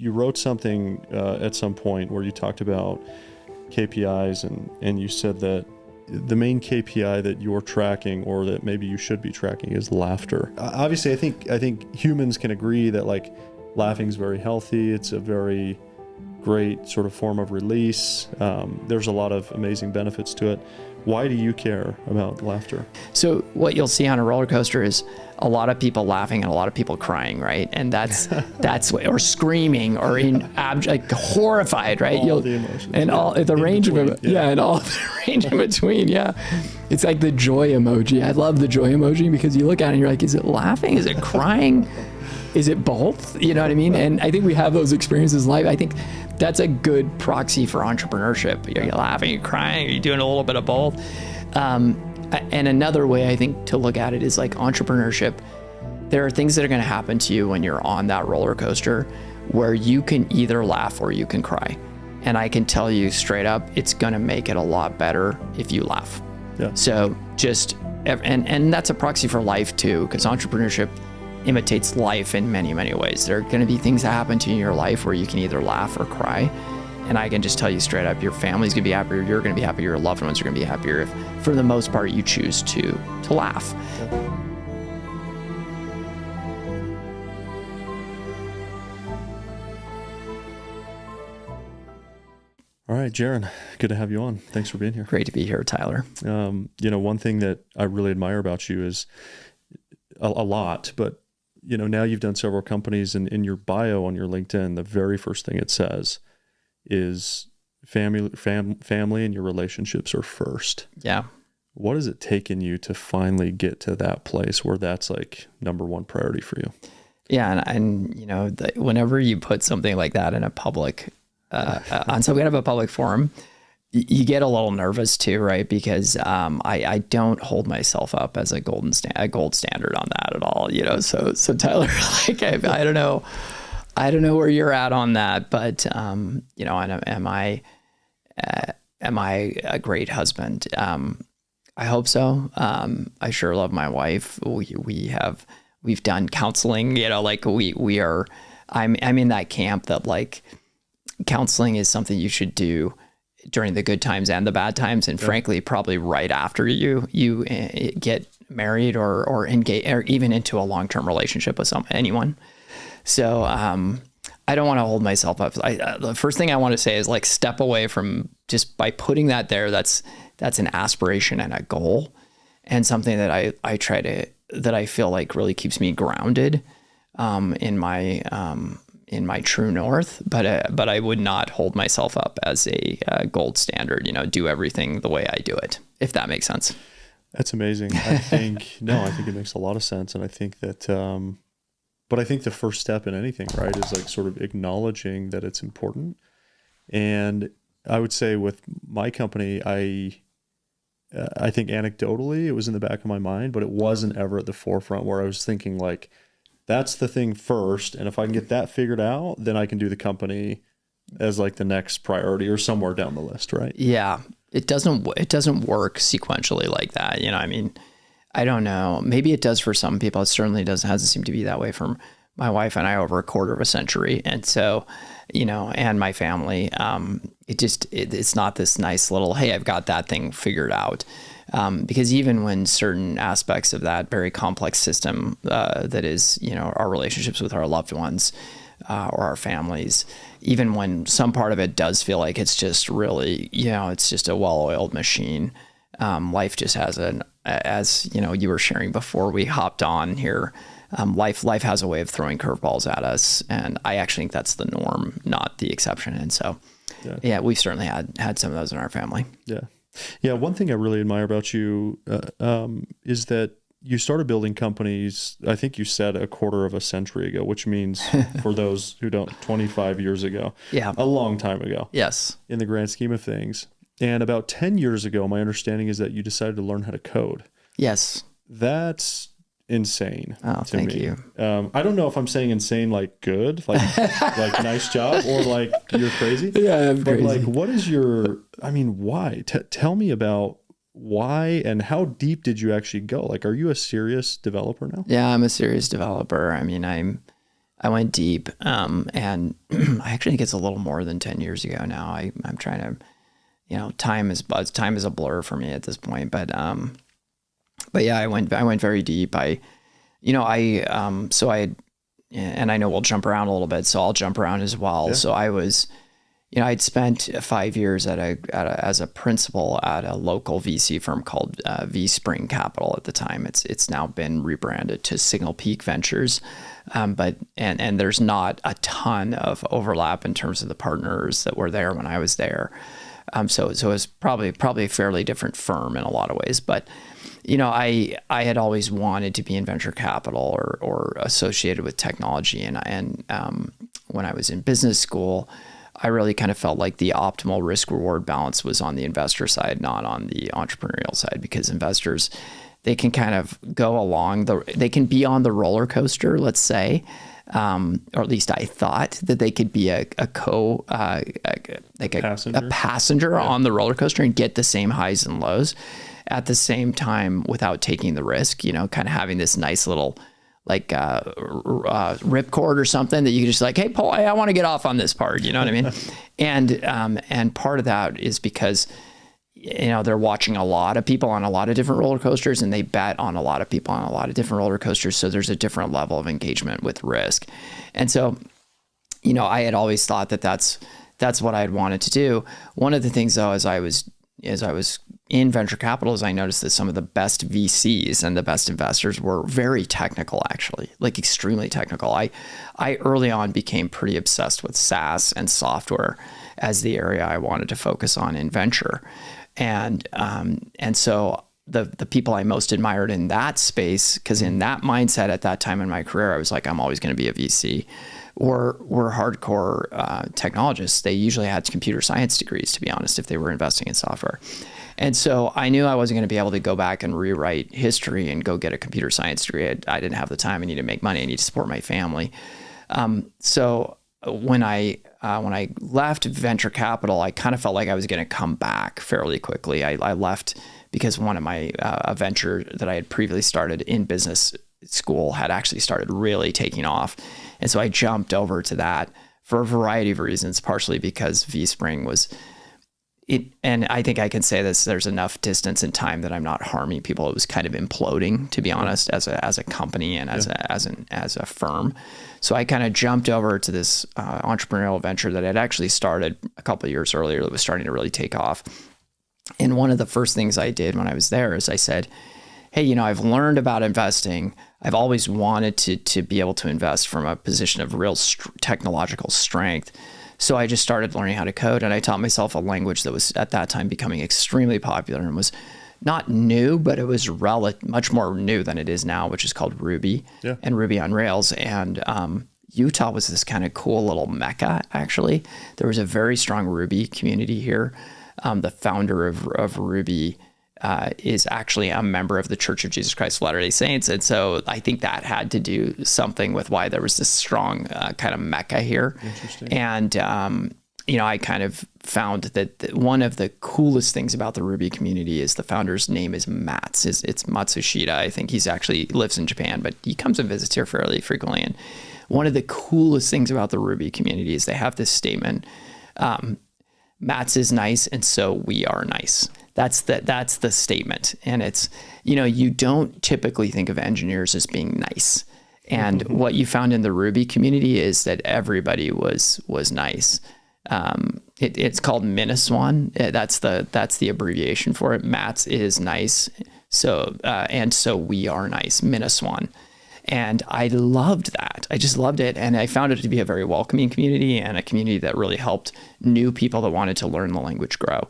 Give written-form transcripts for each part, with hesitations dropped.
you wrote something at some point where you talked about KPIs and you said that the main KPI that you're tracking, or that maybe you should be tracking, is laughter. Obviously, I think humans can agree that like laughing is very healthy. It's a very great sort of form of release. There's a lot of amazing benefits to it. Why do you care about laughter? So what you'll see on a roller coaster is a lot of people laughing and a lot of people crying, right? And that's what, or screaming, or like horrified, right? All the emotions. And all the range of them, and all the range in between, It's like the joy emoji. I love the joy emoji because you look at it and you're like, is it laughing? Is it crying? Is it both? You know what I mean? And I think we have those experiences in life. I think that's a good proxy for entrepreneurship. You're laughing, you're crying, you're doing a little bit of both. And another way I think to look at it is like entrepreneurship. There are things that are going to happen to you when you're on that roller coaster where you can either laugh or you can cry. And I can tell you straight up, it's going to make it a lot better if you laugh. Yeah. So just, and that's a proxy for life too, because entrepreneurship imitates life in many, many ways. There are going to be things that happen to you in your life where you can either laugh or cry. And I can just tell you straight up, your family's going to be happier, you're going to be happier, your loved ones are going to be happier if, for the most part, you choose to laugh. All right, Jeron, good to have you on. Thanks for being here. Great to be here, Tyler. One thing that I really admire about you is a lot, but now you've done several companies, and in your bio on your LinkedIn, the very first thing it says is family and your relationships are first. Yeah. What has it taken you to finally get to that place where that's like number one priority for you? Yeah. And whenever you put something like that in a public, on some kind of a public forum, you get a little nervous too, right? Because I don't hold myself up as a gold standard on that at all, So Tyler, like I don't know where you're at on that, but am I a great husband? I hope so. I sure love my wife. We've done counseling. I'm in that camp that like counseling is something you should do during the good times and the bad times, and frankly, probably right after you get married or engage, or even into a long-term relationship with anyone. So I don't want to hold myself up. The first thing I want to say is like step away from, just by putting that there. That's an aspiration and a goal, and something that I feel like really keeps me grounded in my true north, but I would not hold myself up as a gold standard, do everything the way I do it, if that makes sense. That's amazing. I think it makes a lot of sense. And I think that, but I think the first step in anything, right, is like sort of acknowledging that it's important. And I would say with my company, I think anecdotally it was in the back of my mind, but it wasn't ever at the forefront where I was thinking like, that's the thing first. And if I can get that figured out, then I can do the company as like the next priority or somewhere down the list, right? Yeah. It doesn't work sequentially like that. I mean, I don't know. Maybe it does for some people. It certainly hasn't seemed to be that way for my wife and I over a quarter of a century. And so, and my family, it's not this nice little, hey, I've got that thing figured out. Because even when certain aspects of that very complex system that is, our relationships with our loved ones or our families, even when some part of it does feel like it's just really, it's just a well-oiled machine, life just has as you were sharing before we hopped on here, life has a way of throwing curveballs at us, and I actually think that's the norm, not the exception. And so, we've certainly had some of those in our family. Yeah. Yeah, one thing I really admire about you is that you started building companies, I think you said a quarter of a century ago, which means for those who don't, 25 years ago. Yeah. A long time ago. Yes. In the grand scheme of things. And about 10 years ago, my understanding is that you decided to learn how to code. Yes. That's insane. Oh, thank you. I don't know if I'm saying insane like good, like like nice job, or like you're crazy. Yeah, I'm crazy. Like, what is why? Tell me about why, and how deep did you actually go? Like, are you a serious developer now? Yeah, I'm a serious developer. I mean, I went deep. And I actually think it's a little more than 10 years ago now. I'm trying to, time is a blur for me at this point, but yeah, I went very deep. And I know we'll jump around a little bit, so I'll jump around as well. Yeah. So I was, I'd spent 5 years as a principal at a local VC firm called Spring Capital at the time. It's now been rebranded to Signal Peak Ventures, but there's not a ton of overlap in terms of the partners that were there when I was there. So it was probably a fairly different firm in a lot of ways, but. I had always wanted to be in venture capital or associated with technology. And when I was in business school, I really kind of felt like the optimal risk reward balance was on the investor side, not on the entrepreneurial side, because investors, they can kind of go along they can be on the roller coaster, let's say, or at least I thought that they could be a passenger Yeah. on the roller coaster and get the same highs and lows at the same time without taking the risk, kind of having this nice little ripcord or something that you just like, hey, Paul, I want to get off on this part. You know what I mean? And part of that is because, they're watching a lot of people on a lot of different roller coasters, and they bet on a lot of people on a lot of different roller coasters. So there's a different level of engagement with risk. And so, I had always thought that that's what I had wanted to do. One of the things though, as I was in venture capital, is I noticed that some of the best VCs and the best investors were very technical, actually, like extremely technical. I early on became pretty obsessed with SaaS and software as the area I wanted to focus on in venture. And so the people I most admired in that space, because in that mindset at that time in my career, I was like, I'm always going to be a VC, were hardcore technologists. They usually had computer science degrees, to be honest, if they were investing in software. And so I knew I wasn't going to be able to go back and rewrite history and go get a computer science degree. I didn't have the time. I need to make money. I need to support my family. So when I left venture capital, I kind of felt like I was going to come back fairly quickly. I left because one of my a venture that I had previously started in business school had actually started really taking off. And so I jumped over to that for a variety of reasons, partially because VSpring was it. And I think I can say this, there's enough distance and time that I'm not harming people. It was kind of imploding, to be honest, as a company and as a firm. So I kind of jumped over to this entrepreneurial venture that had actually started a couple of years earlier that was starting to really take off. And one of the first things I did when I was there is I said, hey, I've learned about investing. I've always wanted to be able to invest from a position of real technological strength. So I just started learning how to code, and I taught myself a language that was at that time becoming extremely popular and was not new, but it was much more new than it is now, which is called Ruby and Ruby on Rails. And Utah was this kind of cool little mecca, actually. There was a very strong Ruby community here. The founder of Ruby is actually a member of the Church of Jesus Christ of Latter-day Saints. And so I think that had to do something with why there was this strong kind of mecca here. Interesting. And, I kind of found that one of the coolest things about the Ruby community is the founder's name is Mats. It's Matsushita. I think he lives in Japan, but he comes and visits here fairly frequently. And one of the coolest things about the Ruby community is they have this statement, Mats is nice, and so we are nice. That's the statement. And it's, you don't typically think of engineers as being nice. And what you found in the Ruby community is that everybody was nice. It's called Minneswan. That's the abbreviation for it. Mats is nice. So, and so we are nice, Minneswan. And I loved that. I just loved it. And I found it to be a very welcoming community and a community that really helped new people that wanted to learn the language grow.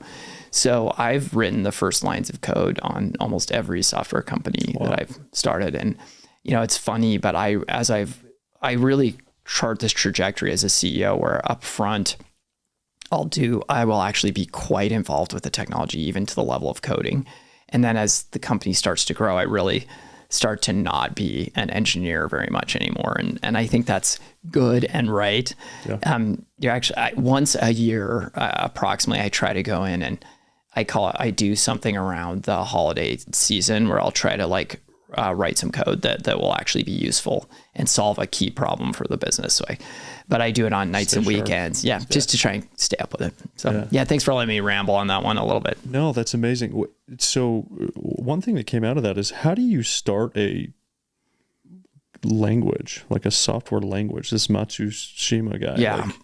So I've written the first lines of code on almost every software company that I've started. And, it's funny, but I really chart this trajectory as a CEO where up front, I will actually be quite involved with the technology, even to the level of coding. And then as the company starts to grow, I really start to not be an engineer very much anymore. And I think that's good and right. Yeah. Once a year, approximately, I try to go in and I do something around the holiday season where I'll try to write some code that will actually be useful and solve a key problem for the business. But I do it on nights and weekends. Yeah, just to try and stay up with it. So yeah, thanks for letting me ramble on that one a little bit. No, that's amazing. So one thing that came out of that is, how do you start a language, like a software language, this Matsushima guy? Yeah. Like,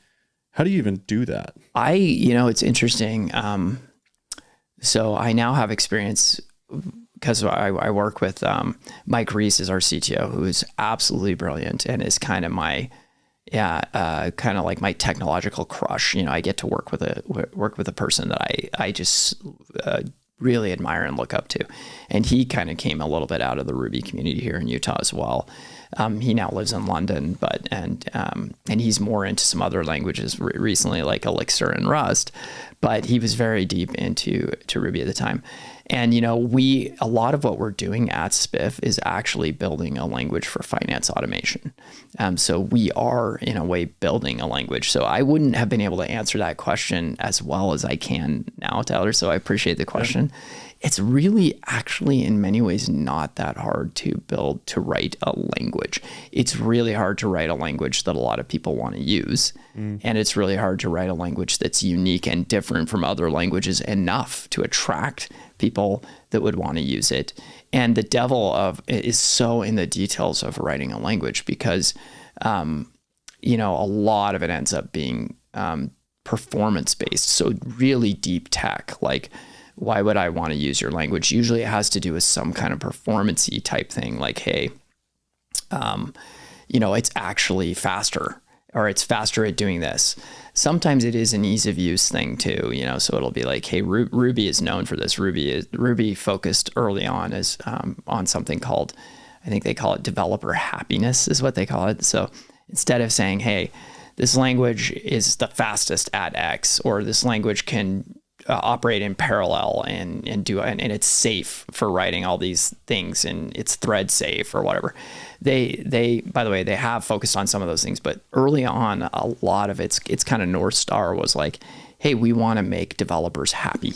how do you even do that? It's interesting. So I now have experience because I work with Mike Reese is our CTO, who is absolutely brilliant and is kind of my kind of like my technological crush. I get to work with a person that I just really admire and look up to. And he kind of came a little bit out of the Ruby community here in Utah as well. He now lives in London, and he's more into some other languages recently, like Elixir and Rust, but he was very deep into Ruby at the time. And, a lot of what we're doing at Spiff is actually building a language for finance automation. So we are, in a way, building a language. So I wouldn't have been able to answer that question as well as I can now, Tyler. So I appreciate the question. Yeah. It's really actually in many ways not that hard to write a language. It's really hard to write a language that a lot of people want to use. And it's really hard to write a language that's unique and different from other languages enough to attract people that would want to use it. And the devil is so in the details of writing a language, because, a lot of it ends up being performance based. So really deep tech, like, why would I want to use your language? Usually it has to do with some kind of performance-y type thing, like, hey, it's actually faster, or it's faster at doing this. Sometimes it is an ease of use thing too, so it'll be like, hey, Ruby is known for this. Ruby focused early on as on something called, I think they call it developer happiness is what they call it. So instead of saying, hey, this language is the fastest at X, or this language can operate in parallel and it's safe for writing all these things, and it's thread safe or whatever. They by the way, they have focused on some of those things, but early on, a lot of it's kind of North Star was like, hey, we want to make developers happy.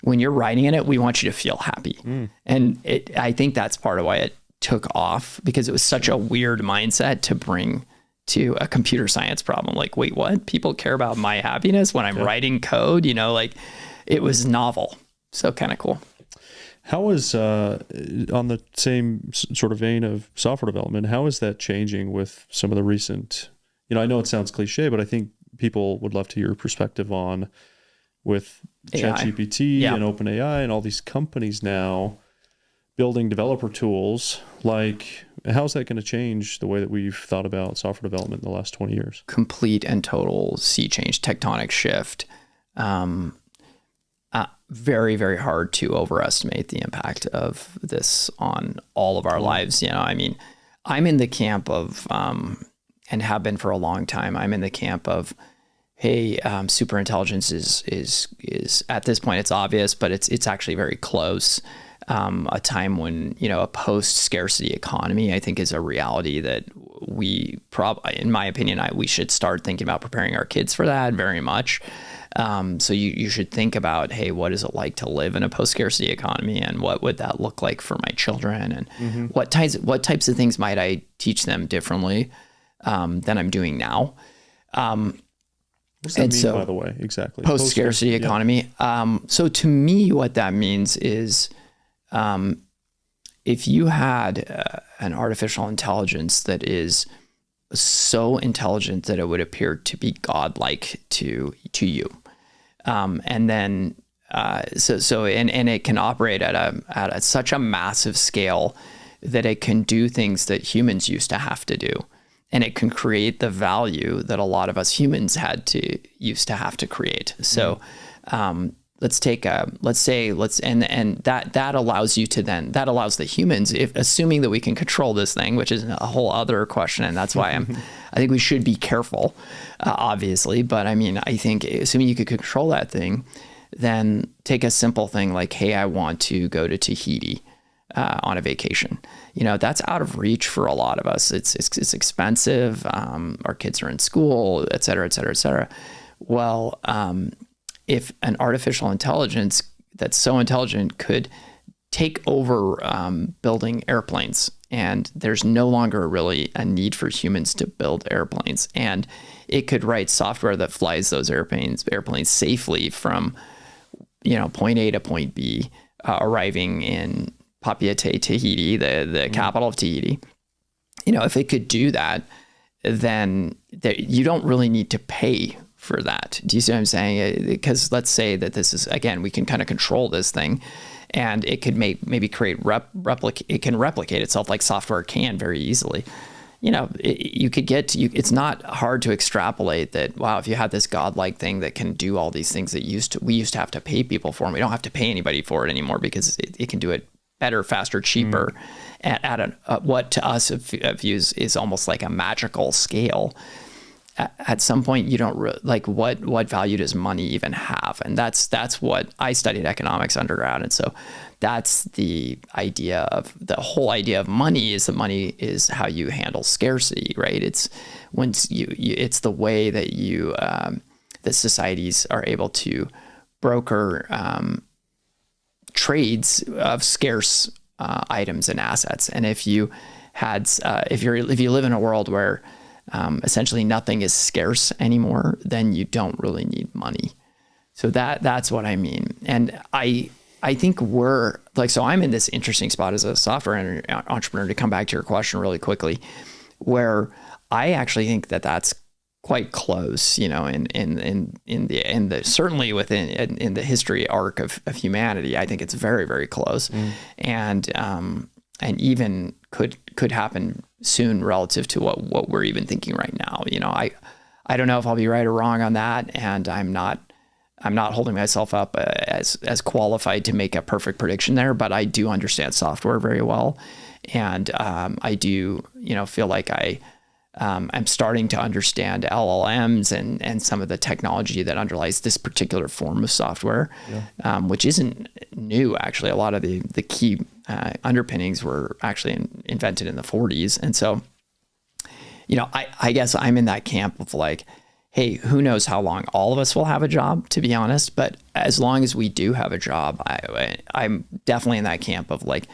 When you're writing in it, we want you to feel happy. And I think that's part of why it took off, because it was such a weird mindset to bring to a computer science problem. Like, wait, what? People care about my happiness when I'm writing code? It was novel. So kind of cool. How is, on the same sort of vein of software development, how is that changing with some of the recent, I know it sounds cliche, but I think people would love to hear your perspective on with ChatGPT and OpenAI and all these companies now building developer tools. Like, how's that going to change the way that we've thought about software development in the last 20 years? Complete and total sea change, tectonic shift. Very, very hard to overestimate the impact of this on all of our lives. I'm in the camp of, and have been for a long time, I'm in the camp of, hey, superintelligence is at this point, it's obvious, but it's actually very close. A time when, a post-scarcity economy, I think, is a reality that we in my opinion, we should start thinking about preparing our kids for that very much. So you should think about, hey, what is it like to live in a post-scarcity economy, and what would that look like for my children, and what types of things might I teach them differently than I'm doing now? What does that mean, by the way, exactly? Post-scarcity economy. So to me, what that means is, if you had an artificial intelligence that is so intelligent that it would appear to be godlike to you, and then and it can operate at such a massive scale that it can do things that humans used to have to do, and it can create the value that a lot of us humans used to have to create. So. That allows you to that allows the humans, assuming that we can control this thing, which is a whole other question. And that's why I think we should be careful, obviously. But I think assuming you could control that thing, then take a simple thing like, hey, I want to go to Tahiti on a vacation. That's out of reach for a lot of us. It's expensive. Our kids are in school, et cetera, et cetera, et cetera. Well, if an artificial intelligence that's so intelligent could take over building airplanes, and there's no longer really a need for humans to build airplanes. And it could write software that flies those airplanes safely from, point A to point B, arriving in Papeete, Tahiti, the capital of Tahiti. If it could do that, then you don't really need to pay for that. Do you see what I'm saying? Because let's say that this is, again, we can kind of control this thing, and it could maybe create it can replicate itself like software can very easily. You could it's not hard to extrapolate that, wow, if you had this godlike thing that can do all these things that we used to have to pay people for, and we don't have to pay anybody for it anymore because it can do it better, faster, cheaper, at what to us views is almost like a magical scale. At some point, you don't what value does money even have? And that's what I studied economics undergrad, and so that's the whole idea of money is that money is how you handle scarcity, right? It's it's the way that that societies are able to broker trades of scarce items and assets. And if you live in a world where essentially nothing is scarce anymore, then you don't really need money. So that's what I mean. And I think so I'm in this interesting spot as a software entrepreneur, to come back to your question really quickly, where I actually think that that's quite close, in the certainly in the history arc of humanity. I think it's very, very close. And even could happen soon relative to what we're even thinking right now. I don't know if I'll be right or wrong on that, and I'm not holding myself up as qualified to make a perfect prediction there, but I do understand software very well, and I do feel like I'm starting to understand LLMs and some of the technology that underlies this particular form of software, which isn't new. Actually, a lot of the key underpinnings were actually invented in the 40s. And so, I guess I'm in that camp of like, hey, who knows how long all of us will have a job, to be honest. But as long as we do have a job, I'm definitely in that camp of like,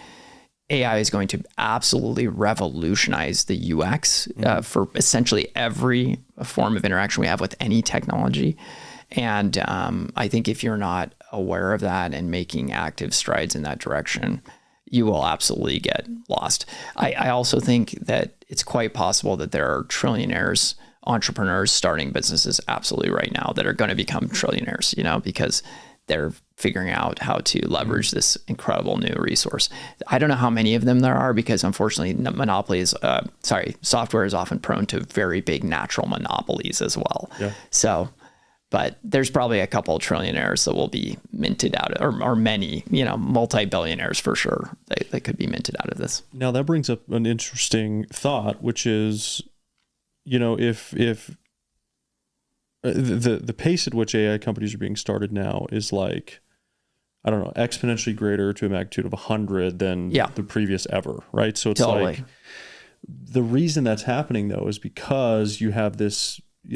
AI is going to absolutely revolutionize the UX for essentially every form of interaction we have with any technology. And I think if you're not aware of that and making active strides in that direction, you will absolutely get lost. I also think that it's quite possible that there are trillionaires, entrepreneurs starting businesses absolutely right now that are going to become trillionaires, because they're figuring out how to leverage this incredible new resource. I don't know how many of them there are, because unfortunately software is often prone to very big natural monopolies as well. Yeah. So, but there's probably a couple of trillionaires that will be minted out, or many, multi-billionaires for sure. They could be minted out of this. Now that brings up an interesting thought, which is, if the pace at which AI companies are being started now is like, I don't know, exponentially greater to a magnitude of 100 than the previous ever, right? So it's like, the reason that's happening though is because you have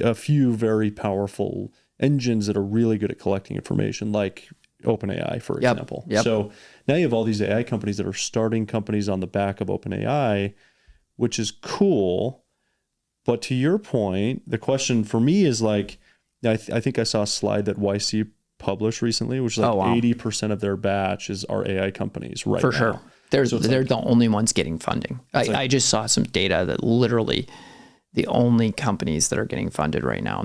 a few very powerful engines that are really good at collecting information, like OpenAI, for example. So now you have all these AI companies that are starting companies on the back of OpenAI, which is cool. But to your point, the question for me is like, I think I saw a slide that YC published recently, which is like 80% of their batch are AI companies right now. For sure. They're the only ones getting funding. I just saw some data that literally the only companies that are getting funded right now,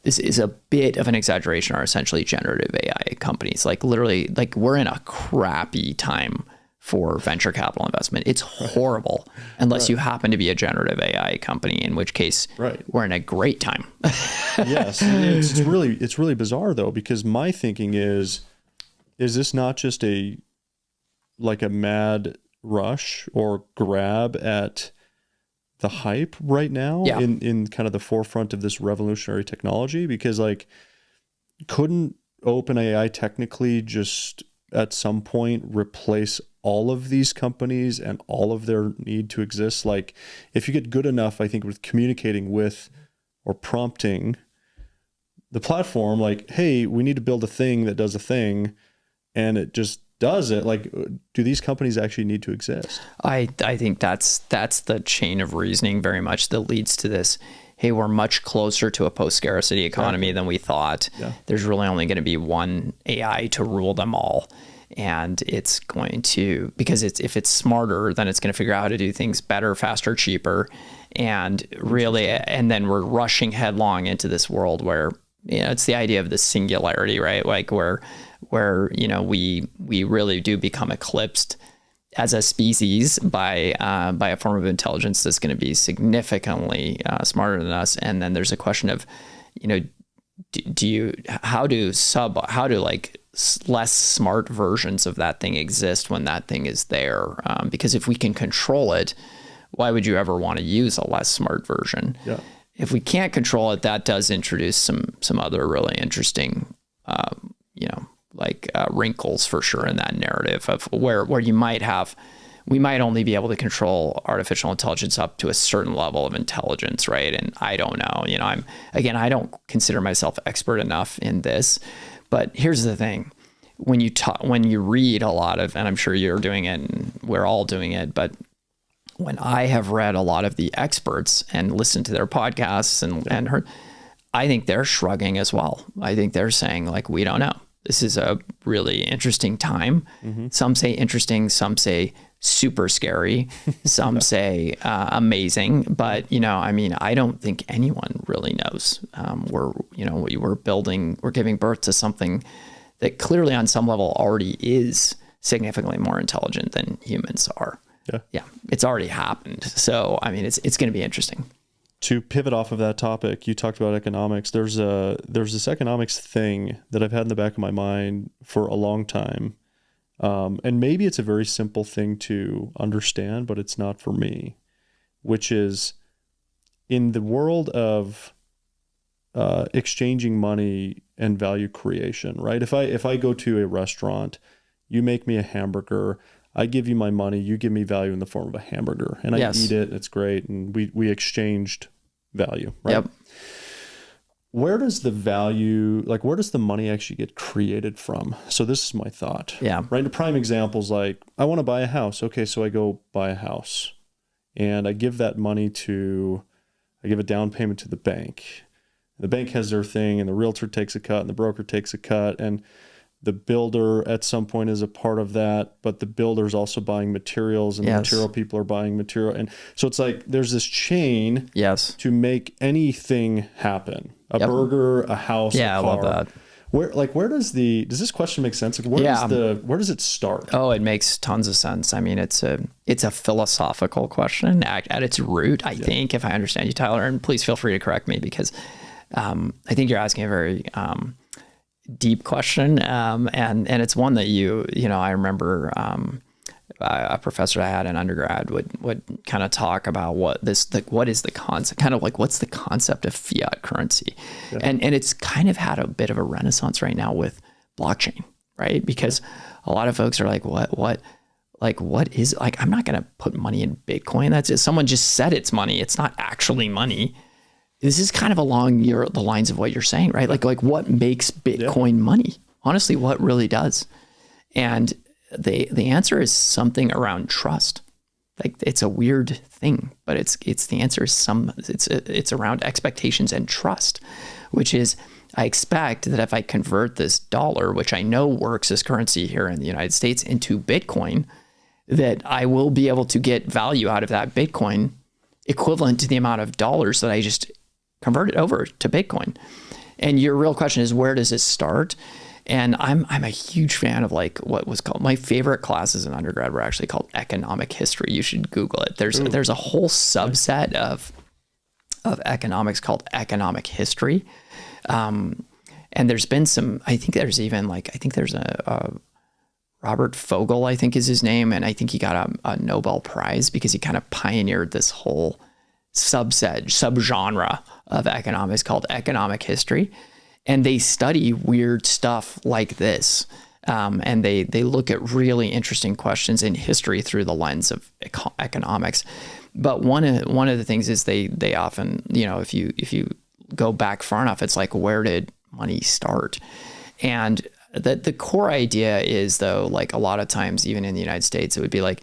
this is a bit of an exaggeration, are essentially generative AI companies. Like literally, like we're in a crappy time for venture capital investment. It's horrible unless you happen to be a generative AI company, in which case we're in a great time. Yes. It's really bizarre though, because my thinking is this not just a mad rush or grab at the hype right now in kind of the forefront of this revolutionary technology? Because like, couldn't OpenAI technically just at some point replace all of these companies and all of their need to exist? Like, if you get good enough, I think, with communicating with or prompting the platform, like, hey, we need to build a thing that does a thing, and it just does it, like, do these companies actually need to exist? I think that's the chain of reasoning very much that leads to this. Hey, we're much closer to a post-scarcity economy than we thought. Yeah. There's really only going to be one AI to rule them all. And it's going to, because if it's smarter, then it's going to figure out how to do things better, faster, cheaper. And really, and then we're rushing headlong into this world where, it's the idea of the singularity, right? Like where we really do become eclipsed as a species by a form of intelligence that's going to be significantly smarter than us. And then there's a question of, how do less smart versions of that thing exist when that thing is there? Because if we can control it, why would you ever want to use a less smart version? Yeah. If we can't control it, that does introduce some other really interesting, wrinkles for sure in that narrative of where we might only be able to control artificial intelligence up to a certain level of intelligence, right? And I don't know, I don't consider myself expert enough in this, but here's the thing. When you read a lot of, and I'm sure you're doing it and we're all doing it, but when I have read a lot of the experts and listened to their podcasts and heard, I think they're shrugging as well. I think they're saying, like, we don't know. This is a really interesting time. Mm-hmm. Some say interesting, some say super scary, some say amazing. But, I don't think anyone really knows. We're giving birth to something that clearly on some level already is significantly more intelligent than humans are. Yeah, it's already happened. So, it's going to be interesting. To pivot off of that topic, you talked about economics. There's this economics thing that I've had in the back of my mind for a long time. And maybe it's a very simple thing to understand, but it's not for me, which is in the world of exchanging money and value creation, right? If I go to a restaurant, you make me a hamburger, I give you my money, you give me value in the form of a hamburger, and I eat it, it's great, and we exchanged value, right? Yep. Where does the money actually get created from? So this is my thought. Yeah. Right? A prime example is like, I want to buy a house. Okay, so I go buy a house, and I give that money I give a down payment to the bank. The bank has their thing, and the realtor takes a cut, and the broker takes a cut, and the builder at some point is a part of that, but the builder is also buying materials, and the material people are buying material. And so it's like there's this chain to make anything happen. A burger, a house, a car. I love that. Where does this question make sense? Like where does it start? Oh, it makes tons of sense. It's a philosophical question at its root, I think, if I understand you, Tyler, and please feel free to correct me because I think you're asking a very deep question, and it's one that I remember a professor I had in undergrad would kind of talk about what is the concept, kind of like what's the concept of fiat currency, and it's kind of had a bit of a renaissance right now with blockchain, right? Because a lot of folks are like, what is, like, I'm not going to put money in Bitcoin. That's just, someone just said it's money. It's not actually money. This is kind of along the lines of what you're saying, right? Like what makes Bitcoin money? Honestly, what really does? And the answer is something around trust. Like, it's a weird thing, but it's the answer is it's around expectations and trust, which is, I expect that if I convert this dollar, which I know works as currency here in the United States, into Bitcoin, that I will be able to get value out of that Bitcoin equivalent to the amount of dollars that I just converted over to Bitcoin. And your real question is, where does it start? And I'm a huge fan of, like, what was called, my favorite classes in undergrad were actually called economic history. You should Google it. There's a whole subset of economics called economic history. And there's been some, I think there's a Robert Fogel, I think is his name. And I think he got a Nobel Prize because he kind of pioneered this whole subgenre of economics called economic history. And they study weird stuff like this. And they look at really interesting questions in history through the lens of economics. But one of the things is they often, if you go back far enough, it's like, where did money start? And the core idea is, though, like a lot of times, even in the United States, it would be like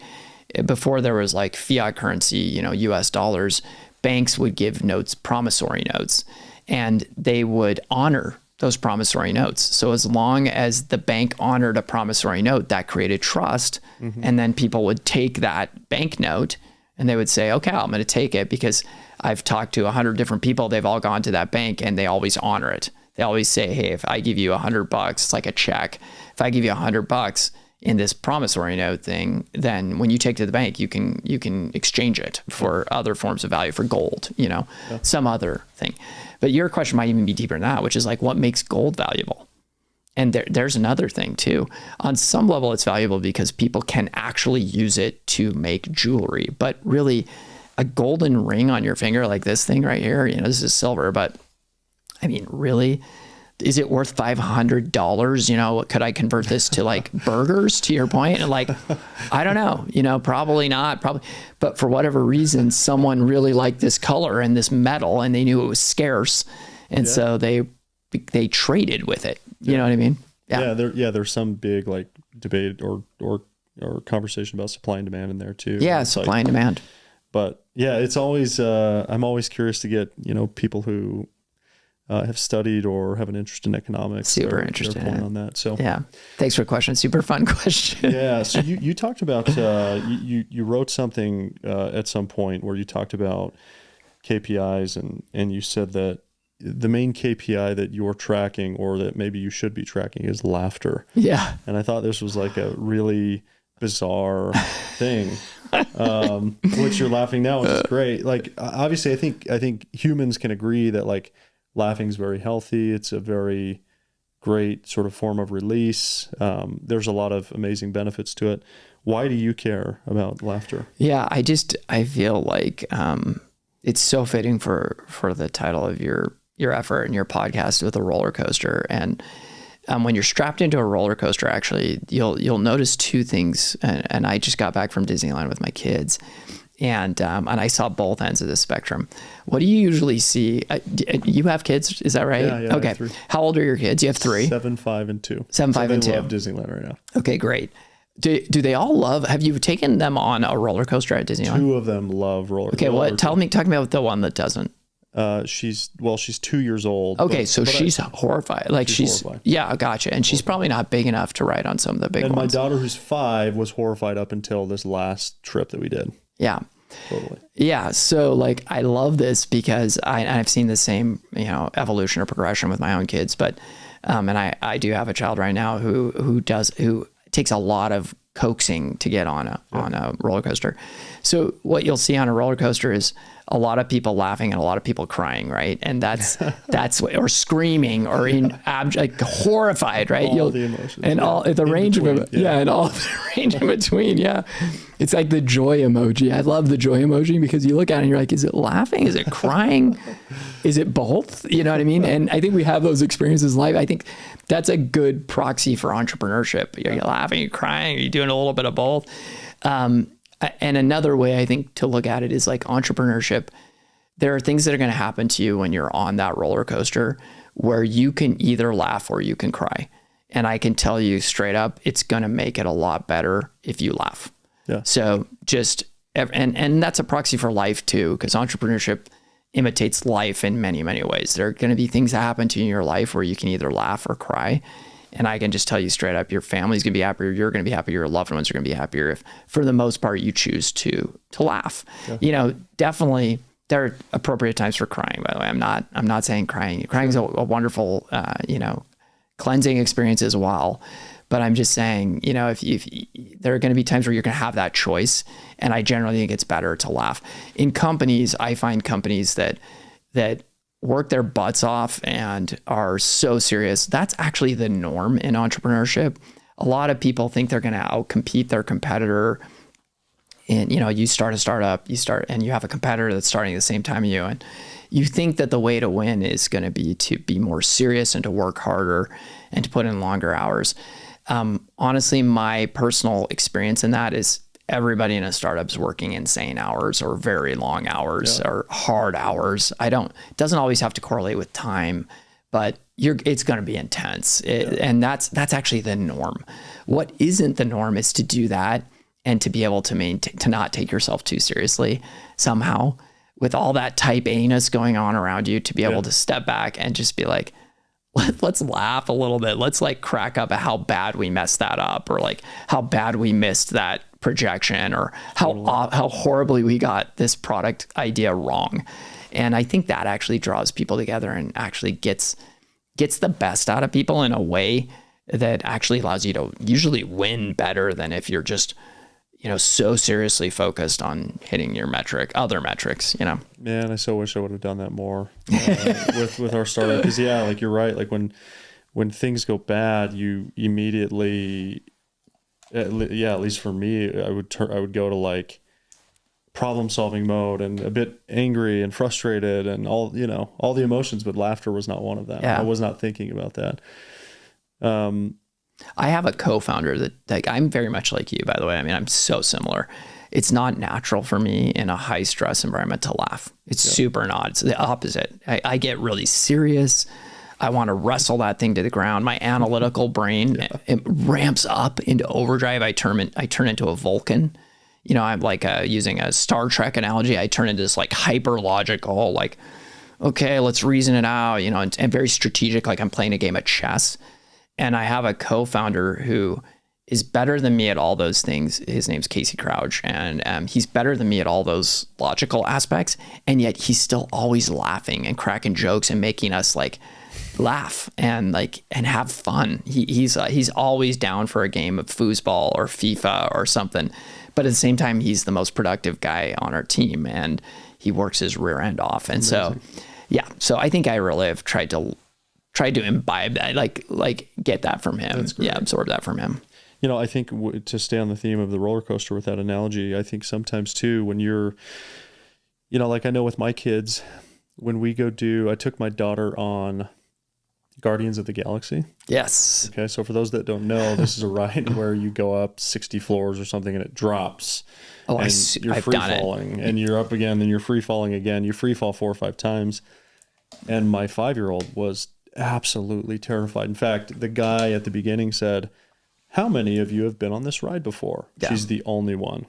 before there was like fiat currency, US dollars, banks would give notes, promissory notes, and they would honor those promissory notes. So as long as the bank honored a promissory note, that created trust. And then people would take that bank note and they would say, okay, I'm going to take it because I've talked to 100 different people. They've all gone to that bank and they always honor it. They always say, hey, if I give you $100, it's like a check. If I give you $100 in this promissory note thing, then when you take it to the bank, you can exchange it for other forms of value, for gold, some other thing. But your question might even be deeper than that, which is like, what makes gold valuable? And there's another thing too. On some level, it's valuable because people can actually use it to make jewelry. But really, a golden ring on your finger, like this thing right here, this is silver, but I mean, really, is it worth $500? Could I convert this to like burgers, to your point? And like, I don't know, probably not, but for whatever reason, someone really liked this color and this metal and they knew it was scarce. And so they traded with it. You know what I mean? Yeah. There's some big like debate or conversation about supply and demand in there too. Yeah. Supply and demand. But yeah, it's always, I'm always curious to get, people who, have studied or have an interest in economics. Super interested on that. So yeah, thanks for the question. Super fun question. Yeah. So you talked about you wrote something at some point where you talked about KPIs and you said that the main KPI that you're tracking or that maybe you should be tracking is laughter. Yeah. And I thought this was like a really bizarre thing, which you're laughing now, which is great. Like obviously, I think humans can agree that like laughing is very healthy. It's a very great sort of form of release. There's a lot of amazing benefits to it. Why do you care about laughter? Yeah, I feel like it's so fitting for the title of your effort and your podcast with a roller coaster. And when you're strapped into a roller coaster, actually, you'll notice two things. And I just got back from Disneyland with my kids. And I saw both ends of the spectrum. What do you usually see? You have kids, is that right? Yeah. Okay. How old are your kids? You have 3? 7, 5, and 2. 7, 5, and 2. They love Disneyland right now. Okay, great. Do they all love? Have you taken them on a roller coaster at Disneyland? 2 of them love roller. Okay, talk me about the one that doesn't. She's 2 years old. Okay, so she's horrified. Like she's horrified. Yeah, gotcha. And she's probably not big enough to ride on some of the big ones. And my daughter, who's 5, was horrified up until this last trip that we did. Yeah. Totally. Yeah. So like, I love this because I've seen the same, evolution or progression with my own kids, but, and I do have a child right now who takes a lot of coaxing to get on a roller coaster. So what you'll see on a roller coaster is a lot of people laughing and a lot of people crying, right? And that's what, or screaming or like horrified, right? All the emotions. And all the range of them. Yeah. And all the range in between. Yeah. It's like the joy emoji. I love the joy emoji because you look at it and you're like, is it laughing? Is it crying? Is it both? You know what I mean? And I think we have those experiences in life. I think that's a good proxy for entrepreneurship. You're laughing, you're crying, you're doing a little bit of both. And another way I think to look at it is like entrepreneurship. There are things that are going to happen to you when you're on that roller coaster where you can either laugh or you can cry. And I can tell you straight up, it's going to make it a lot better if you laugh. Yeah. So and that's a proxy for life too, because entrepreneurship imitates life in many, many ways. There are going to be things that happen to you in your life where you can either laugh or cry. And I can just tell you straight up, your family's going to be happier. You're going to be happier. Your loved ones are going to be happier if, for the most part, you choose to laugh. Yeah. Definitely there are appropriate times for crying, by the way. I'm not saying crying. Crying is a wonderful, cleansing experience as well. But I'm just saying, if there are going to be times where you're going to have that choice. And I generally think it's better to laugh. In companies, I find companies that work their butts off and are so serious. That's actually the norm in entrepreneurship. A lot of people think they're going to outcompete their competitor. And, you start a startup, and you have a competitor that's starting at the same time as you. And you think that the way to win is going to be more serious and to work harder and to put in longer hours. Honestly, my personal experience in that is everybody in a startup is working insane hours or very long hours or hard hours. It doesn't always have to correlate with time, but it's going to be intense. And that's actually the norm. What isn't the norm is to do that and to be able to to not take yourself too seriously somehow with all that type A-ness going on around you, to be able to step back and just be like, let's laugh a little bit. Let's like crack up at how bad we messed that up, or like how bad we missed that projection, or how horribly we got this product idea wrong. And I think that actually draws people together and actually gets the best out of people in a way that actually allows you to usually win better than if you're just, so seriously focused on hitting your other metrics, Man, I so wish I would have done that more with our startup. Because like you're right. Like when things go bad, you immediately, at least for me, I would go to like problem solving mode and a bit angry and frustrated and all the emotions, but laughter was not one of them. I was not thinking about that. I have a co-founder that, like, I'm very much like you, by the way. I mean, I'm so similar. It's not natural for me in a high stress environment to laugh. It's super not. It's the opposite. I get really serious. I want to wrestle that thing to the ground. My analytical brain, it ramps up into overdrive. I turn into a Vulcan. I'm like using a Star Trek analogy. I turn into this like hyper logical, like, okay, let's reason it out, and very strategic. Like I'm playing a game of chess. And I have a co-founder who is better than me at all those things. His name's Casey Crouch, and he's better than me at all those logical aspects. And yet he's still always laughing and cracking jokes and making us like laugh and have fun. He's always down for a game of foosball or FIFA or something. But at the same time, he's the most productive guy on our team, and he works his rear end off. And Amazing. so I think I really have tried to imbibe that, like get that from him. Absorb that from him. I think to stay on the theme of the roller coaster with that analogy, I think sometimes too, when you're, like I know with my kids, when we I took my daughter on Guardians of the Galaxy. Yes. Okay. So for those that don't know, this is a ride where you go up 60 floors or something and it drops. Oh, and you're free falling and you're up again, then you're free falling again. You free fall 4 or 5 times. And my 5-year-old was absolutely terrified. In fact, the guy at the beginning said, "How many of you have been on this ride before?" Yeah. She's the only one.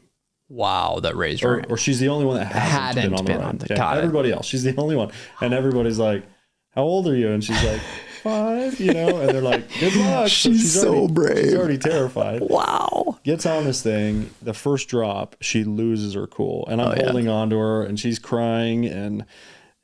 Wow, that raised her. Or she's the only one that hasn't been on the ride. Everybody else, she's the only one. And everybody's like, "How old are you?" And she's like, 5, and they're like, "Good luck." She's so brave. She's already terrified. Wow. Gets on this thing. The first drop, she loses her cool. And I'm holding on to her and she's crying and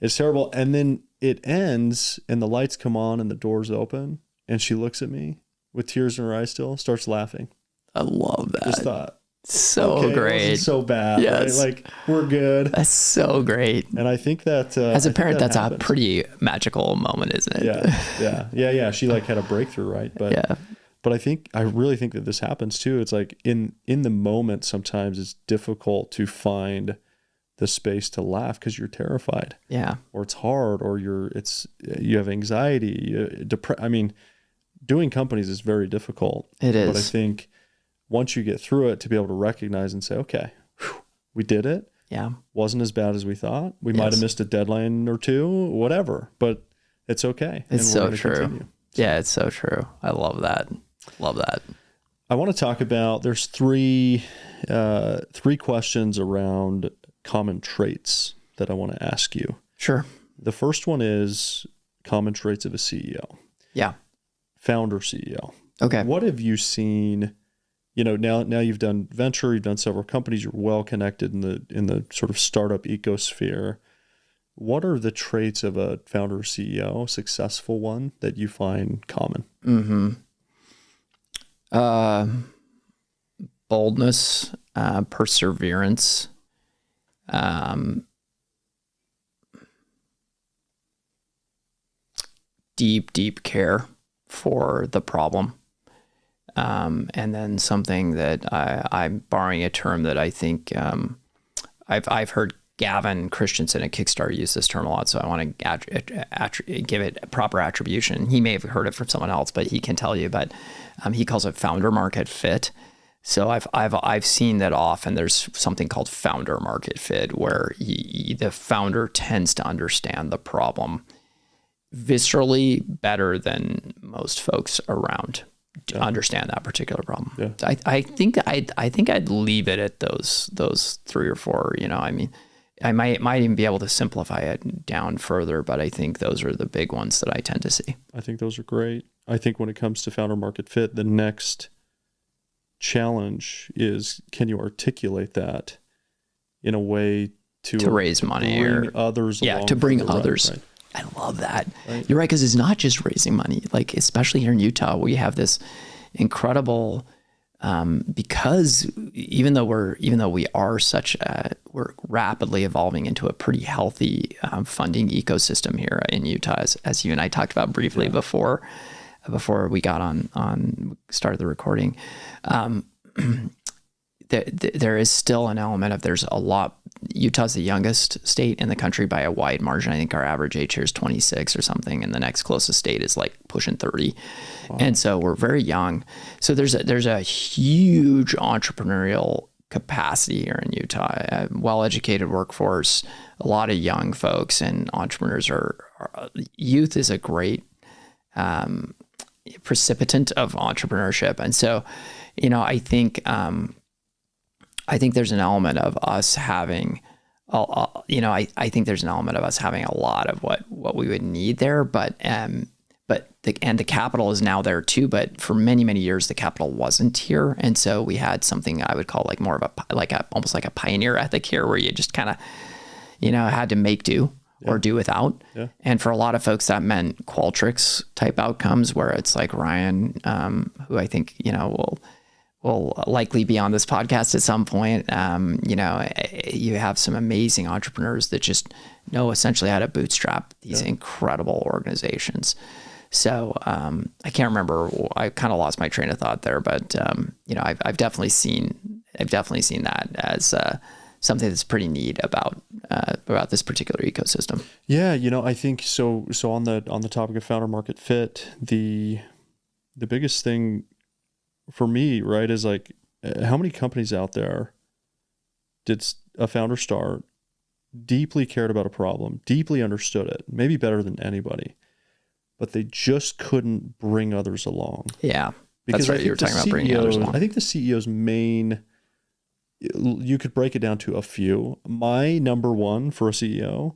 it's terrible. And then it ends and the lights come on and the doors open and she looks at me with tears in her eyes still, starts laughing. I love that. Just thought, so great. It wasn't so bad. Yes. Right? Like, we're good. That's so great. And I think that as a parent, that's happens. A pretty magical moment, isn't it? Yeah. She like had a breakthrough, right? But I really think that this happens too. It's like in the moment, sometimes it's difficult to find the space to laugh because you're terrified. Yeah. Or it's hard, or you have anxiety. Doing companies is very difficult. It is. But I think once you get through it, to be able to recognize and say, okay, we did it. Yeah. Wasn't as bad as we thought. We might have missed a deadline or two, whatever, but it's okay. It's so true. Yeah, it's so true. I love that. Love that. I want to talk about, there's three questions around common traits that I want to ask you. Sure. The first one is common traits of a CEO. Yeah. Founder CEO. Okay. What have you seen? Now you've done venture, you've done several companies, you're well connected in the sort of startup ecosphere. What are the traits of a founder CEO, successful one, that you find common? Boldness, perseverance, deep care for the problem. And then something that I'm borrowing a term that I think I've heard Gavin Christensen at Kickstarter use this term a lot, so I want to give it proper attribution. He may have heard it from someone else, but he can tell you. But he calls it founder market fit. So I've seen that often. There's something called founder market fit, where the founder tends to understand the problem viscerally better than most folks around to understand that particular problem. Yeah. I think I'd leave it at those 3 or 4. I mean, I might even be able to simplify it down further, but I think those are the big ones that I tend to see. I think those are great. I think when it comes to founder market fit, the next challenge is, can you articulate that in a way to raise money bring or others along to bring for the ride, others. right? I love that. Right. You're right, because it's not just raising money. Like, especially here in Utah, we have this incredible because even though we are we're rapidly evolving into a pretty healthy funding ecosystem here in Utah, as you and I talked about briefly before we got on started the recording. There is still an element of there's a lot. Utah's the youngest state in the country by a wide margin. I think our average age here is 26 or something, and the next closest state is like pushing 30. Wow. And so we're very young. So there's a huge entrepreneurial capacity here in Utah. A well-educated workforce, a lot of young folks, and entrepreneurs youth is a great precipitant of entrepreneurship. And so, I think there's an element of us having, I think there's an element of us having a lot of what we would need there, but the capital is now there too. But for many, many years, the capital wasn't here, and so we had something I would call like more of almost like a pioneer ethic here, where you just kind of, had to make do or do without. Yeah. And for a lot of folks, that meant Qualtrics type outcomes, where it's like Ryan, who I think will likely be on this podcast at some point. You have some amazing entrepreneurs that just know essentially how to bootstrap these incredible organizations. So I can't remember. I kind of lost my train of thought there, but I've definitely seen that as something that's pretty neat about this particular ecosystem. Yeah, I think so. So on the topic of founder market fit, the biggest thing for me, right, is like, how many companies out there did a founder start, deeply cared about a problem, deeply understood it, maybe better than anybody, but they just couldn't bring others along. Yeah, because that's right. You were talking about bringing others along. I think the CEO's main, you could break it down to a few. My number one for a CEO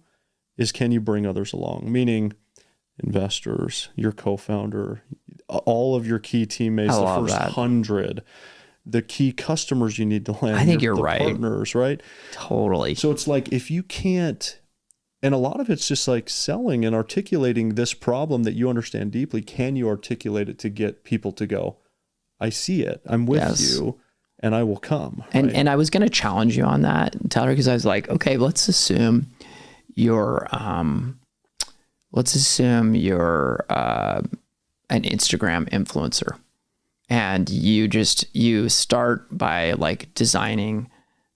is, can you bring others along? Meaning investors, your co-founder, all of your key teammates, the first 100, the key customers you need to land. I think you're right. Partners, right? Totally. So it's like, if you can't, and a lot of it's just like selling and articulating this problem that you understand deeply. Can you articulate it to get people to go, I see it, I'm with you, and I will come. Right? And I was going to challenge you on that, Tyler, because I was like, okay, let's assume you're an Instagram influencer, and you start by like designing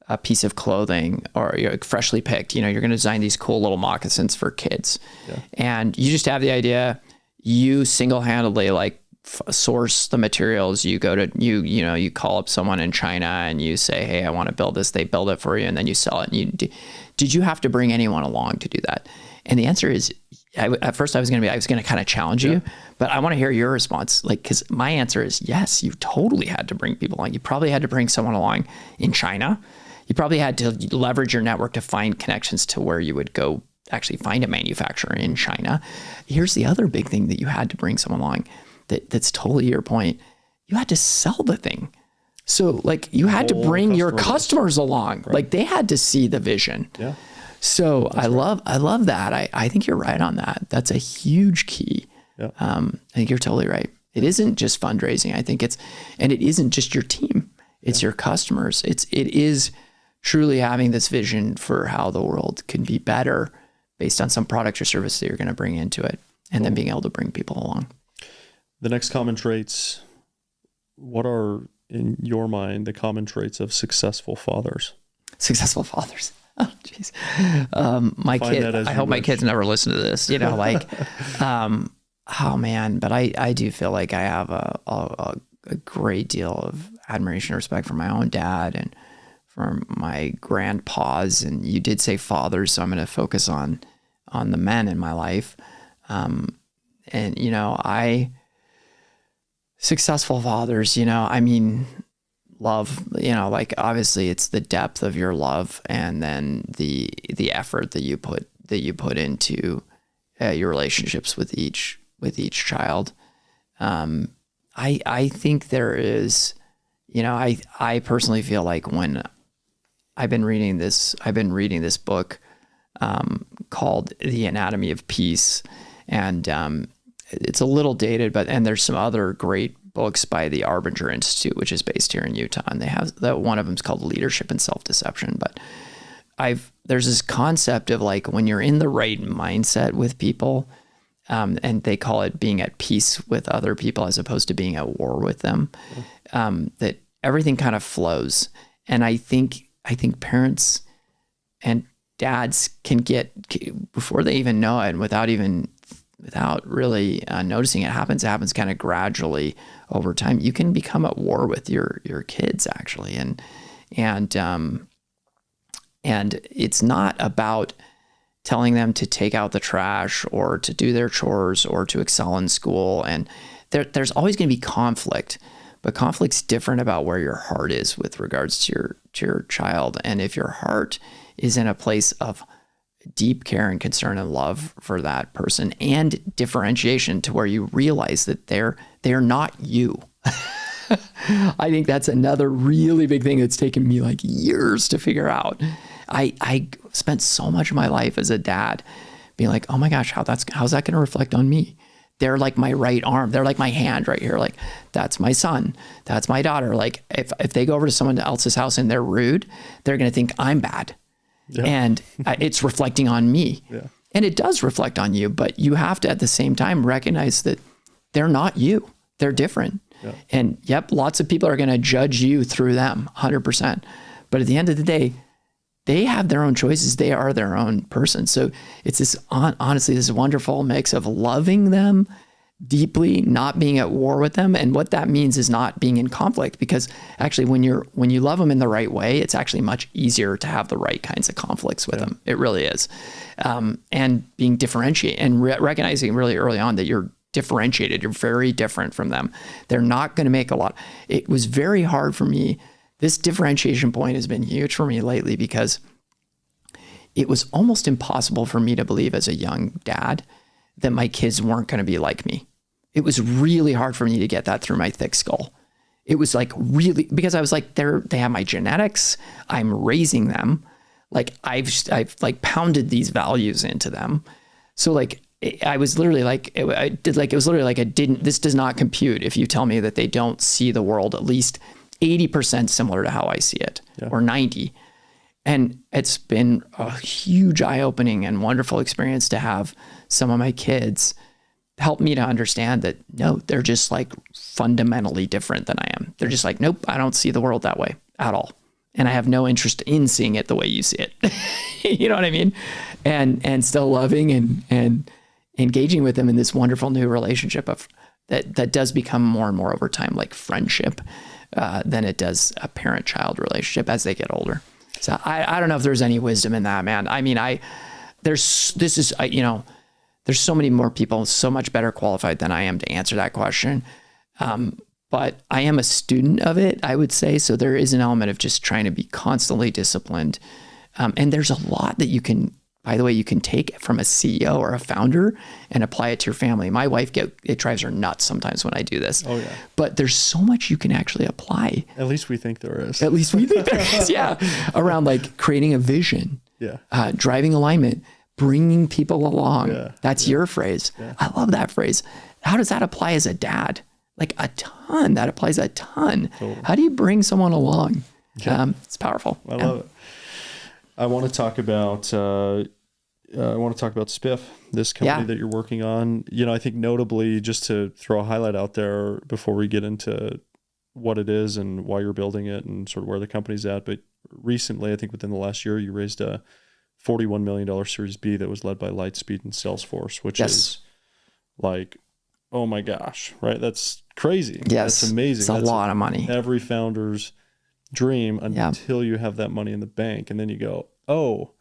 a piece of clothing, or you're freshly picked, you're going to design these cool little moccasins for kids. Yeah. And you just have the idea, you single-handedly like source the materials. You go to, you call up someone in China and you say, hey, I want to build this. They build it for you, and then you sell it. And did you have to bring anyone along to do that? And the answer is, at first I was going to kind of challenge you, but I want to hear your response. Like, cause my answer is yes, you totally had to bring people along. You probably had to bring someone along in China. You probably had to leverage your network to find connections to where you would go actually find a manufacturer in China. Here's the other big thing that you had to bring someone along that's totally your point. You had to sell the thing. So like, you had to bring your customers along. Right. Like, they had to see the vision. Yeah. So I love that. I think you're right on that. That's a huge key. Yeah. I think you're totally right. It isn't just fundraising. I think it isn't just your team. It's your customers. It is truly having this vision for how the world can be better based on some product or service that you're going to bring into it, and then being able to bring people along. The next common traits, what are in your mind the common traits of successman fathers? Successful fathers. Oh, jeez. My kid, I hope my kids never listen to this, oh man, but I do feel like I have a great deal of admiration and respect for my own dad and for my grandpas. And you did say fathers, so I'm going to focus on the men in my life. And, successful fathers, I mean, love, like obviously it's the depth of your love and then the effort that you put into your relationships with each child. I think there is, I personally feel like when I've been reading this book called The Anatomy of Peace, and it's a little dated, and there's some other great books by the Arbinger Institute, which is based here in Utah, and they have that one of them is called Leadership and Self-Deception. But there's this concept of like when you're in the right mindset with people, and they call it being at peace with other people as opposed to being at war with them, that everything kind of flows. And I think parents and dads can get, before they even know it, without really noticing it happens kind of gradually over time. You can become at war with your kids actually. And it's not about telling them to take out the trash or to do their chores or to excel in school. And there's always going to be conflict, but conflict's different about where your heart is with regards to your child. And if your heart is in a place of deep care and concern and love for that person and differentiation to where you realize that they're not you. I think that's another really big thing that's taken me like years to figure out. I spent so much of my life as a dad being like, oh my gosh, how's that going to reflect on me? They're like my right arm. They're like my hand right here. Like, that's my son. That's my daughter. Like if they go over to someone else's house and they're rude, they're going to think I'm bad. Yeah. And it's reflecting on me. Yeah. And it does reflect on you, but you have to at the same time recognize that they're not you. They're different. Yeah. And lots of people are going to judge you through them 100%. But at the end of the day, they have their own choices. They are their own person. So it's this, honestly, this wonderful mix of loving them deeply, not being at war with them. And what that means is not being in conflict, because actually when you love them in the right way, it's actually much easier to have the right kinds of conflicts with them. It really is. And being differentiated and recognizing really early on that you're differentiated. You're very different from them. They're not going to make a lot. It was very hard for me. This differentiation point has been huge for me lately, because it was almost impossible for me to believe as a young dad that my kids weren't going to be like me. It was really hard for me to get that through my thick skull. It was like really, because I was like, they have my genetics. I'm raising them. Like I've like pounded these values into them. So like, I was literally like, this does not compute if you tell me that they don't see the world at least 80% similar to how I see it, or 90. And it's been a huge eye-opening and wonderful experience to have some of my kids help me to understand that, no, they're just like fundamentally different than I am. They're just like, nope, I don't see the world that way at all. And I have no interest in seeing it the way you see it. You know what I mean? And still loving and engaging with them in this wonderful new relationship that does become more and more over time, like friendship, than it does a parent-child relationship as they get older. So I don't know if there's any wisdom in that, man. I mean, there's so many more people so much better qualified than I am to answer that question. But I am a student of it, I would say. So there is an element of just trying to be constantly disciplined. And there's a lot that you can, by the way, you can take from a CEO or a founder and apply it to your family. My wife, it drives her nuts sometimes when I do this. Oh, yeah. But there's so much you can actually apply. At least we think there is. Yeah. Around like creating a vision, driving alignment, bringing people along. Yeah. That's your phrase. Yeah. I love that phrase. How does that apply as a dad? Like a ton. That applies a ton. Totally. How do you bring someone along? Yeah. It's powerful. I love it. I want to talk about Spiff, this company that you're working on. You know, I think notably, just to throw a highlight out there before we get into what it is and why you're building it and sort of where the company's at. But recently, I think within the last year, you raised a $41 million Series B that was led by Lightspeed and Salesforce, which is like, oh my gosh, right? That's crazy. Yes. That's amazing. It's a lot of money. Every founder's dream until you have that money in the bank. And then you go, oh,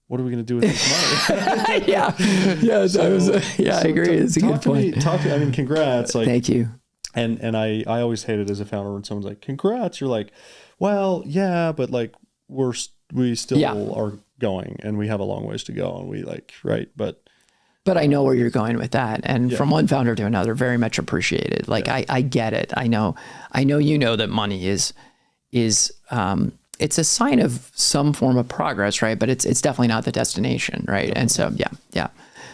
what are we going to do with this money? Yeah. I agree. It's a good point. I mean, congrats. Like, thank you. And I always hate it as a founder when someone's like, congrats. You're like, well, yeah, but like we still are going and we have a long ways to go and we like, right. But I know where you're going with that. And from one founder to another, very much appreciated. Like, I get it. I know, that money is it's a sign of some form of progress, right? But it's definitely not the destination, right? Definitely. And so, yeah.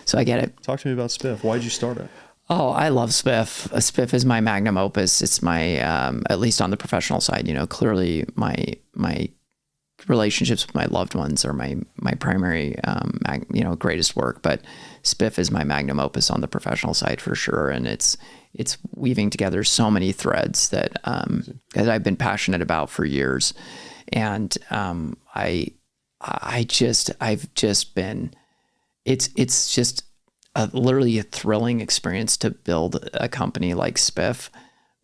So I get it. Talk to me about Spiff. Why'd you start it? Oh, I love Spiff. Spiff is my magnum opus. It's my, at least on the professional side, clearly my relationships with my loved ones are my primary, greatest work. But Spiff is my magnum opus on the professional side for sure. And it's weaving together so many threads that I've been passionate about for years. And I've just been, it's just literally a thrilling experience to build a company like Spiff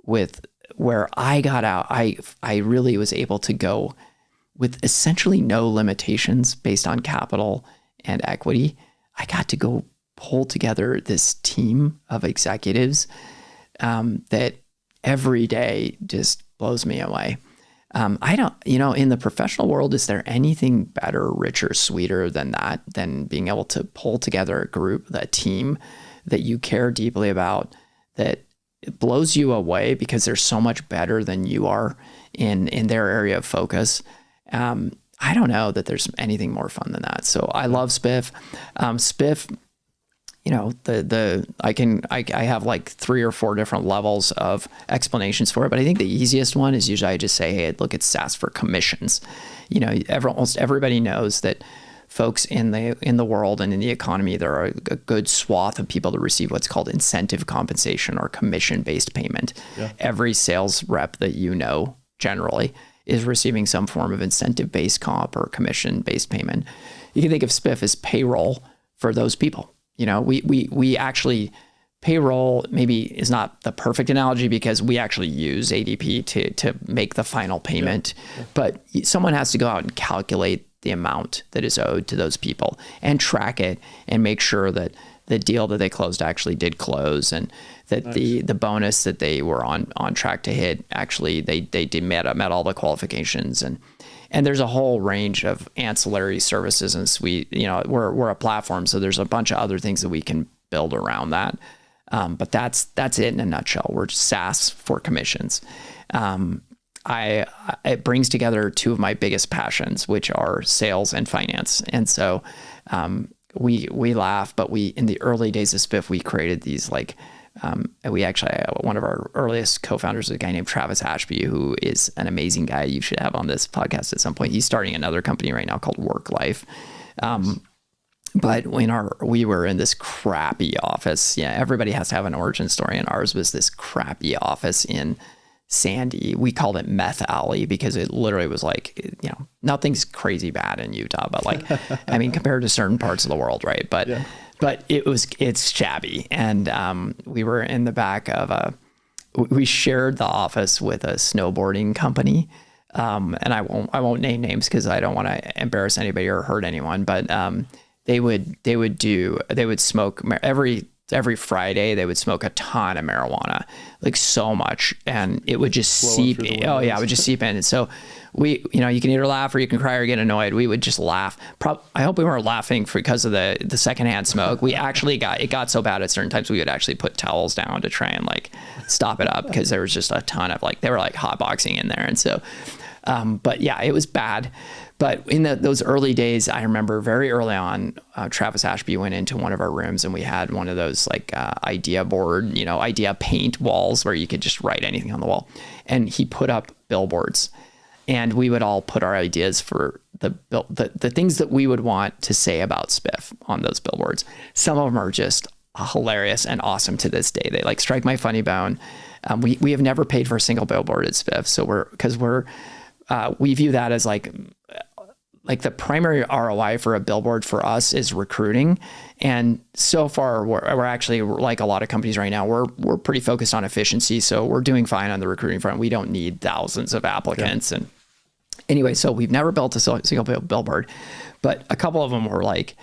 where I got out. I really was able to go with essentially no limitations based on capital and equity. I got to go pull together this team of executives that every day just blows me away. I don't, in the professional world, is there anything better, richer, sweeter than that, than being able to pull together a team that you care deeply about, that it blows you away because they're so much better than you are in their area of focus. I don't know that there's anything more fun than that. So I love Spiff. Spiff, I have like 3 or 4 different levels of explanations for it, but I think the easiest one is usually I just say, hey, look, it's SaaS for commissions. Almost everybody knows that folks in the world and in the economy, there are a good swath of people that receive what's called incentive compensation or commission-based payment. Yeah. Every sales rep that generally is receiving some form of incentive-based comp or commission-based payment. You can think of Spiff as payroll for those people. We actually, payroll maybe is not the perfect analogy because we actually use ADP to make the final payment, but someone has to go out and calculate the amount that is owed to those people and track it and make sure that the deal that they closed actually did close, and that the bonus that they were on track to hit, actually they did met all the qualifications. And there's a whole range of ancillary services, and we're a platform, so there's a bunch of other things that we can build around that. But that's it in a nutshell. We're SaaS for commissions. It brings together 2 of my biggest passions, which are sales and finance. And so we laugh, but in the early days of Spiff, we created these we actually, one of our earliest co-founders is a guy named Travis Ashby, who is an amazing guy you should have on this podcast at some point. He's starting another company right now called WorkLife. But we were in this crappy office. Yeah, everybody has to have an origin story, and ours was this crappy office in Sandy. We called it Meth Alley because it literally was like, nothing's crazy bad in Utah, but compared to certain parts of the world, right? But it's shabby. And we were in the back of we shared the office with a snowboarding company. And I won't name names because I don't want to embarrass anybody or hurt anyone, but they would smoke every Friday. They would smoke a ton of marijuana, like so much, and it would just seep. Oh yeah, it would just seep in. And so you can either laugh or you can cry or get annoyed. We would just laugh. I hope we weren't laughing because of the secondhand smoke. We actually got so bad at certain times we would actually put towels down to try and stop it up, because there was just a ton of they were hotboxing in there. And so, but yeah, it was bad. But in those early days, I remember very early on, Travis Ashby went into one of our rooms and we had one of those idea board, idea paint walls where you could just write anything on the wall. And he put up billboards, and we would all put our ideas for the things that we would want to say about Spiff on those billboards. Some of them are just hilarious and awesome to this day. They strike my funny bone. We have never paid for a single billboard at Spiff. So we view that as the primary ROI for a billboard for us is recruiting. And so far we're actually, like a lot of companies right now, we're pretty focused on efficiency. So we're doing fine on the recruiting front. We don't need thousands of applicants. Yeah. And anyway, so we've never built a single billboard, But a couple of them were like,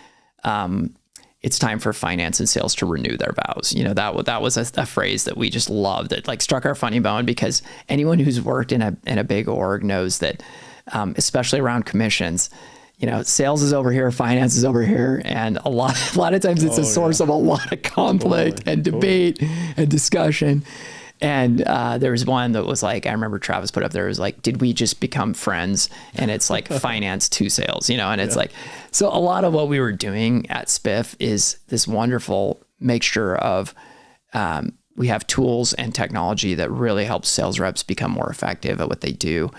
it's time for finance and sales to renew their vows. You know, that was a phrase that we just loved, that like struck our funny bone, because anyone who's worked in a big org knows that, especially around commissions, you know, sales is over here, finance is over here. And a lot of times it's a source of a lot of conflict and debate and discussion. And there was one that was like, I remember Travis put up there, it was like, did we just become friends? And it's like finance to sales, you know, and it's like, so a lot of what we were doing at Spiff is this wonderful mixture of, we have tools and technology that really helps sales reps become more effective at what they do.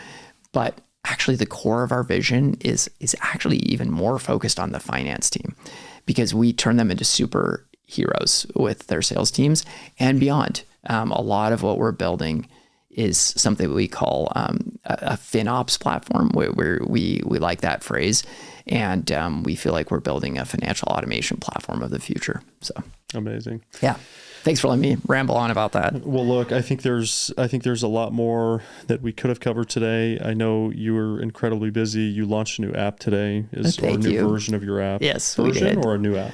But actually the core of our vision is actually even more focused on the finance team, because we turn them into superheroes with their sales teams and beyond. A lot of what we're building is something we call a FinOps platform, where we like that phrase, and we feel like we're building a financial automation platform of the future. So amazing. Yeah. Thanks for letting me ramble on about that. Well, look, I think there's a lot more that we could have covered today. I know you were incredibly busy. You launched a new app today. Is a new version of your app? Yes, we did. Or a new app?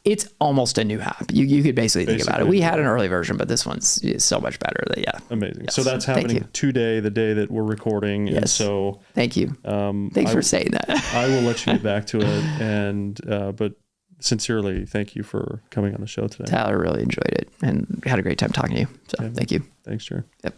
It's almost a new app. You could basically think about it. We had an early version, but this one's so much better. Amazing. Yes. So that's happening today, the day that we're recording. Yes. And so thank you. Thanks for saying that. I will let you get back to it. And, but sincerely, thank you for coming on the show today. Tyler, really enjoyed it and had a great time talking to you. So thank you. Thanks, Jeron. Yep.